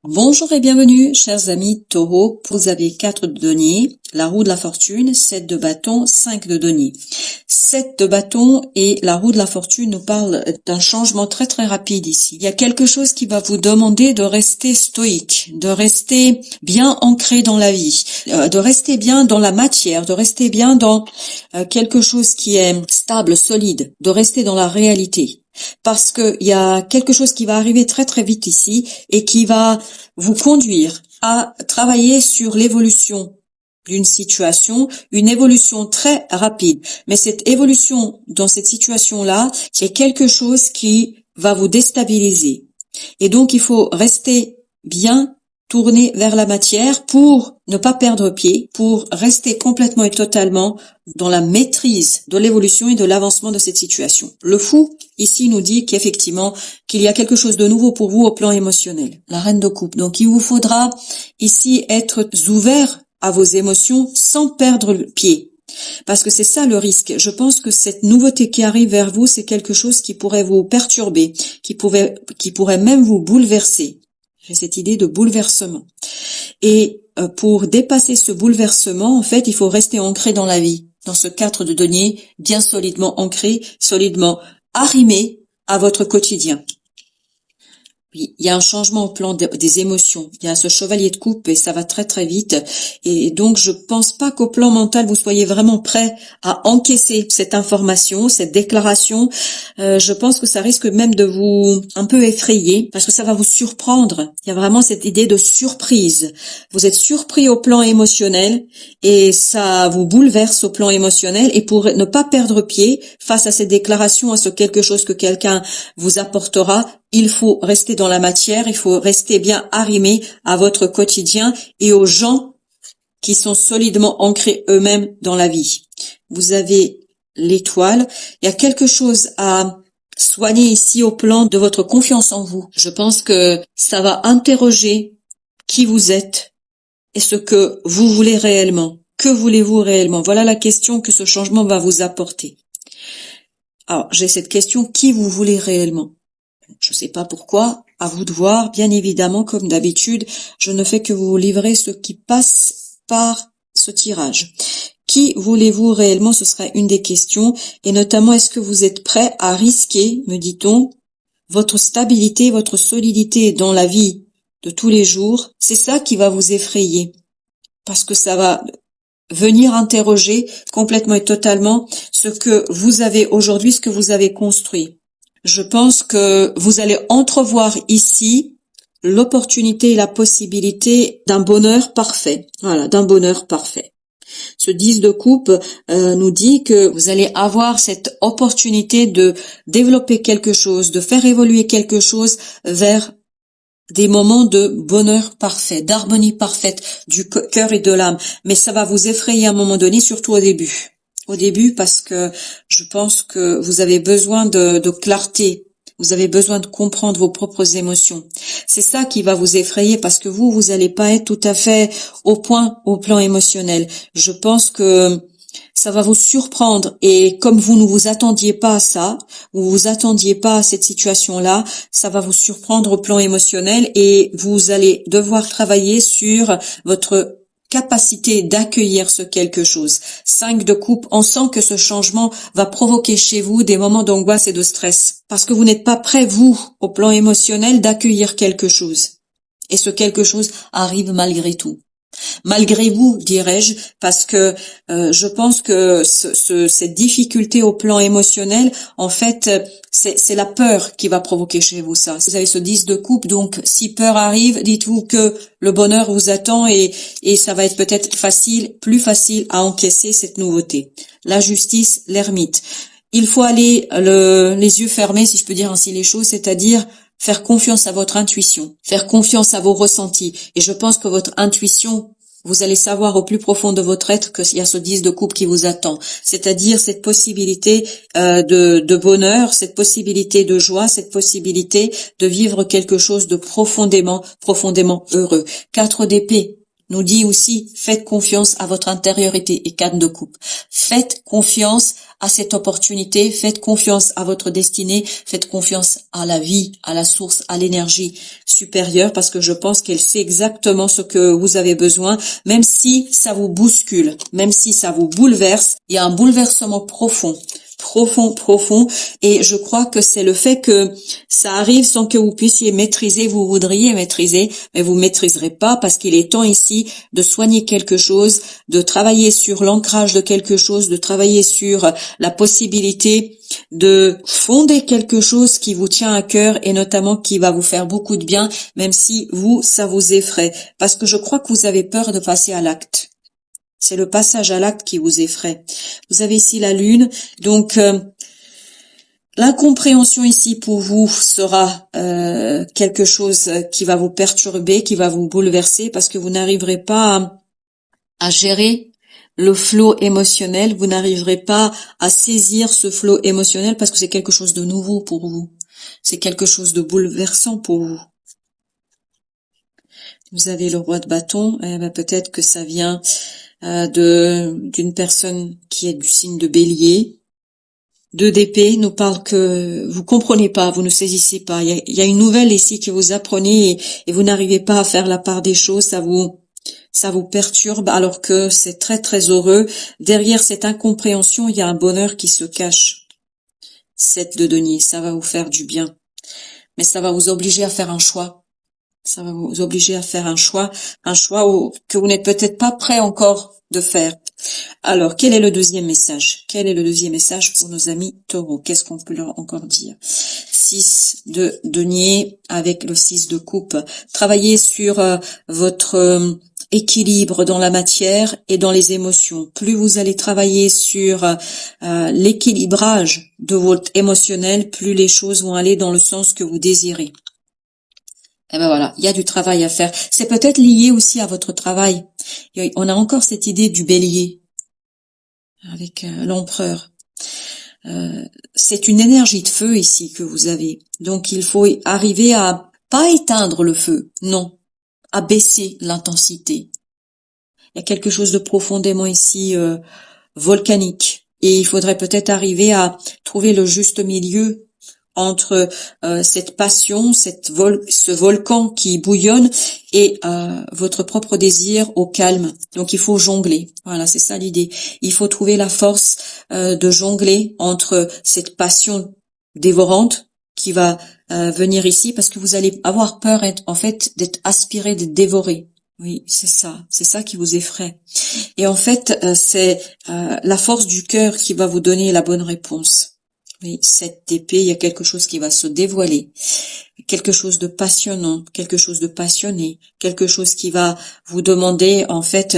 Bonjour et bienvenue, chers amis taureaux. Vous avez 4 de denier, la roue de la fortune, 7 de bâton, 5 de denier. 7 de bâton et la roue de la fortune nous parlent d'un changement très très rapide ici. Il y a quelque chose qui va vous demander de rester stoïque, de rester bien ancré dans la vie, de rester bien dans la matière, de rester bien dans quelque chose qui est stable, solide, de rester dans la réalité. Parce que il y a quelque chose qui va arriver très très vite ici et qui va vous conduire à travailler sur l'évolution d'une situation, une évolution très rapide. Mais cette évolution dans cette situation-là, c'est quelque chose qui va vous déstabiliser. Et donc il faut rester bien tourné vers la matière pour ne pas perdre pied, pour rester complètement et totalement dans la maîtrise de l'évolution et de l'avancement de cette situation. Le fou, ici, nous dit qu'effectivement, qu'il y a quelque chose de nouveau pour vous au plan émotionnel. La reine de coupe. Donc, il vous faudra ici être ouvert à vos émotions sans perdre le pied. Parce que c'est ça le risque. Je pense que cette nouveauté qui arrive vers vous, c'est quelque chose qui pourrait vous perturber, qui pourrait même vous bouleverser. J'ai cette idée de bouleversement. Et pour dépasser ce bouleversement, en fait, il faut rester ancré dans la vie, dans ce 4 de denier, bien solidement ancré, solidement arrimé à votre quotidien. Oui, il y a un changement au plan des émotions. Il y a ce chevalier de coupe et ça va très très vite. Et donc je pense pas qu'au plan mental vous soyez vraiment prêt à encaisser cette information, cette déclaration. Je pense que ça risque même de vous un peu effrayer parce que ça va vous surprendre. Il y a vraiment cette idée de surprise. Vous êtes surpris au plan émotionnel et ça vous bouleverse au plan émotionnel. Et pour ne pas perdre pied face à cette déclaration, à ce quelque chose que quelqu'un vous apportera, il faut rester dans la matière, il faut rester bien arrimé à votre quotidien et aux gens qui sont solidement ancrés eux-mêmes dans la vie. Vous avez l'étoile. Il y a quelque chose à soigner ici au plan de votre confiance en vous. Je pense que ça va interroger qui vous êtes et ce que vous voulez réellement. Que voulez-vous réellement? Voilà la question que ce changement va vous apporter. Alors, j'ai cette question, qui vous voulez réellement? Je ne sais pas pourquoi, à vous de voir, bien évidemment, comme d'habitude, je ne fais que vous livrer ce qui passe par ce tirage. Qui voulez-vous réellement? Ce sera une des questions, et notamment, est-ce que vous êtes prêt à risquer, me dit-on, votre stabilité, votre solidité dans la vie de tous les jours? C'est ça qui va vous effrayer, parce que ça va venir interroger complètement et totalement ce que vous avez aujourd'hui, ce que vous avez construit. Je pense que vous allez entrevoir ici l'opportunité et la possibilité d'un bonheur parfait. Voilà, d'un bonheur parfait. Ce 10 de coupe nous dit que vous allez avoir cette opportunité de développer quelque chose, de faire évoluer quelque chose vers des moments de bonheur parfait, d'harmonie parfaite du cœur et de l'âme. Mais ça va vous effrayer à un moment donné, surtout au début. Au début, parce que je pense que vous avez besoin de clarté. Vous avez besoin de comprendre vos propres émotions. C'est ça qui va vous effrayer parce que vous allez pas être tout à fait au point au plan émotionnel. Je pense que ça va vous surprendre et comme vous ne vous attendiez pas à ça, vous vous attendiez pas à cette situation-là, ça va vous surprendre au plan émotionnel et vous allez devoir travailler sur votre capacité d'accueillir ce quelque chose. 5 de coupe, on sent que ce changement va provoquer chez vous des moments d'angoisse et de stress. Parce que vous n'êtes pas prêt, vous, au plan émotionnel, d'accueillir quelque chose. Et ce quelque chose arrive malgré tout. Malgré vous, dirais-je, parce que je pense que cette difficulté au plan émotionnel, en fait, c'est la peur qui va provoquer chez vous ça. Vous avez ce 10 de coupe, donc si peur arrive, dites-vous que le bonheur vous attend et ça va être peut-être plus facile à encaisser cette nouveauté. La justice, l'ermite. Il faut aller les yeux fermés, si je peux dire ainsi les choses, c'est-à-dire faire confiance à votre intuition, faire confiance à vos ressentis. Et je pense que votre intuition, vous allez savoir au plus profond de votre être qu'il y a ce 10 de coupe qui vous attend. C'est-à-dire cette possibilité de bonheur, cette possibilité de joie, cette possibilité de vivre quelque chose de profondément heureux. 4 d'épée. nous dit aussi, faites confiance à votre intériorité et 4 de coupe. Faites confiance à cette opportunité, faites confiance à votre destinée, faites confiance à la vie, à la source, à l'énergie supérieure, parce que je pense qu'elle sait exactement ce que vous avez besoin, même si ça vous bouscule, même si ça vous bouleverse, il y a un bouleversement profond. Profond, et je crois que c'est le fait que ça arrive sans que vous puissiez maîtriser, vous voudriez maîtriser, mais vous maîtriserez pas parce qu'il est temps ici de soigner quelque chose, de travailler sur l'ancrage de quelque chose, de travailler sur la possibilité de fonder quelque chose qui vous tient à cœur et notamment qui va vous faire beaucoup de bien, même si vous, ça vous effraie, parce que je crois que vous avez peur de passer à l'acte. C'est le passage à l'acte qui vous effraie. Vous avez ici la lune, donc l'incompréhension ici pour vous sera quelque chose qui va vous perturber, qui va vous bouleverser, parce que vous n'arriverez pas à gérer le flot émotionnel, vous n'arriverez pas à saisir ce flot émotionnel parce que c'est quelque chose de nouveau pour vous. C'est quelque chose de bouleversant pour vous. Vous avez le roi de bâton, peut-être que ça vient d'une personne qui est du signe de Bélier. 2 d'épée nous parle que vous comprenez pas, vous ne saisissez pas. Il y a une nouvelle ici que vous apprenez et vous n'arrivez pas à faire la part des choses, ça vous perturbe alors que c'est très très heureux. Derrière cette incompréhension, il y a un bonheur qui se cache. 7 de denier, ça va vous faire du bien. Mais ça va vous obliger à faire un choix. Ça va vous obliger à faire un choix que vous n'êtes peut-être pas prêt encore de faire. Alors, quel est le deuxième message? Quel est le deuxième message pour nos amis taureaux? Qu'est-ce qu'on peut leur encore dire? 6 de denier avec le 6 de coupe. Travaillez sur votre équilibre dans la matière et dans les émotions. Plus vous allez travailler sur l'équilibrage de votre émotionnel, plus les choses vont aller dans le sens que vous désirez. Eh ben voilà, il y a du travail à faire. C'est peut-être lié aussi à votre travail. On a encore cette idée du bélier avec l'empereur. C'est une énergie de feu ici que vous avez. Donc il faut arriver à pas éteindre le feu, non, à baisser l'intensité. Il y a quelque chose de profondément ici volcanique. Et il faudrait peut-être arriver à trouver le juste milieu entre cette passion, ce volcan qui bouillonne et votre propre désir au calme. Donc il faut jongler. Voilà, c'est ça l'idée. Il faut trouver la force de jongler entre cette passion dévorante qui va venir ici parce que vous allez avoir peur en fait d'être aspiré, d'être dévoré. Oui, c'est ça qui vous effraie. Et en fait, c'est la force du cœur qui va vous donner la bonne réponse. Oui, 7 d'épée, il y a quelque chose qui va se dévoiler, quelque chose de passionnant, quelque chose de passionné, quelque chose qui va vous demander en fait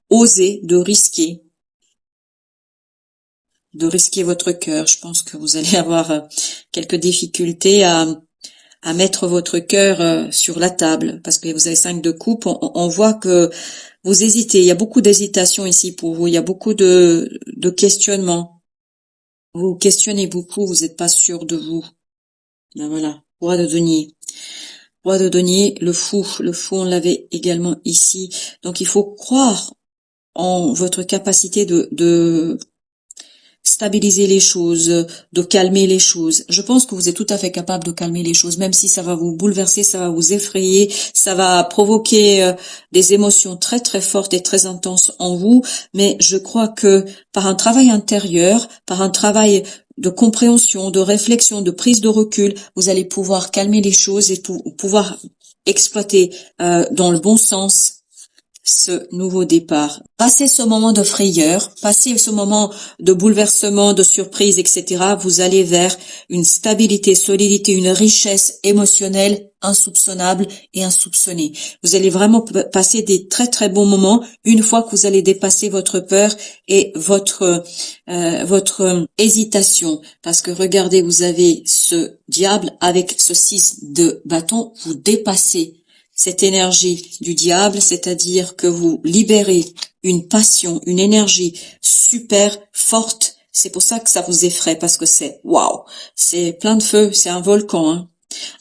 oser de risquer votre cœur. Je pense que vous allez avoir quelques difficultés à mettre votre cœur sur la table parce que vous avez 5 de coupe. On voit que vous hésitez. Il y a beaucoup d'hésitation ici pour vous. Il y a beaucoup de questionnements. Vous questionnez beaucoup, vous n'êtes pas sûr de vous. Ben voilà, roi de denier. Roi de denier, le fou, on l'avait également ici. Donc il faut croire en votre capacité de stabiliser les choses, de calmer les choses. Je pense que vous êtes tout à fait capable de calmer les choses, même si ça va vous bouleverser, ça va vous effrayer, ça va provoquer des émotions très très fortes et très intenses en vous. Mais je crois que par un travail intérieur, par un travail de compréhension, de réflexion, de prise de recul, vous allez pouvoir calmer les choses et pouvoir exploiter dans le bon sens ce nouveau départ. Passez ce moment de frayeur, passez ce moment de bouleversement, de surprise, etc. Vous allez vers une stabilité, solidité, une richesse émotionnelle insoupçonnable et insoupçonnée. Vous allez vraiment passer des très très bons moments une fois que vous allez dépasser votre peur et votre hésitation. Parce que regardez, vous avez ce diable avec ce 6 de bâton, vous dépassez cette énergie du diable, c'est-à-dire que vous libérez une passion, une énergie super forte. C'est pour ça que ça vous effraie, parce que c'est waouh, c'est plein de feu, c'est un volcan, hein.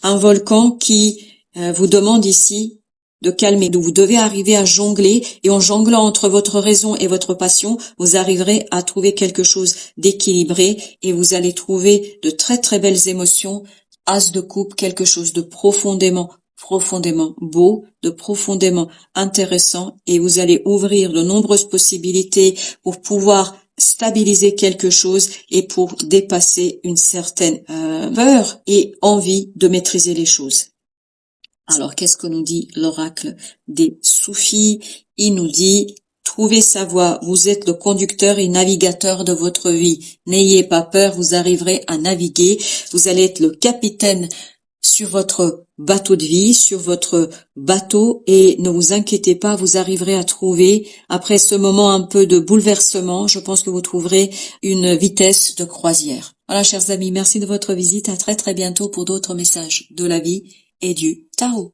Un volcan qui vous demande ici de calmer. Vous devez arriver à jongler et en jonglant entre votre raison et votre passion, vous arriverez à trouver quelque chose d'équilibré et vous allez trouver de très très belles émotions. As de coupe, quelque chose de profondément beau, de profondément intéressant et vous allez ouvrir de nombreuses possibilités pour pouvoir stabiliser quelque chose et pour dépasser une certaine peur et envie de maîtriser les choses. Alors, qu'est-ce que nous dit l'oracle des soufis? Il nous dit: trouvez sa voie, vous êtes le conducteur et navigateur de votre vie. N'ayez pas peur, vous arriverez à naviguer. Vous allez être le capitaine sur votre bateau de vie, sur votre bateau, et ne vous inquiétez pas, vous arriverez à trouver, après ce moment un peu de bouleversement, je pense que vous trouverez une vitesse de croisière. Voilà, chers amis, merci de votre visite, à très très bientôt pour d'autres messages de la vie et du tarot.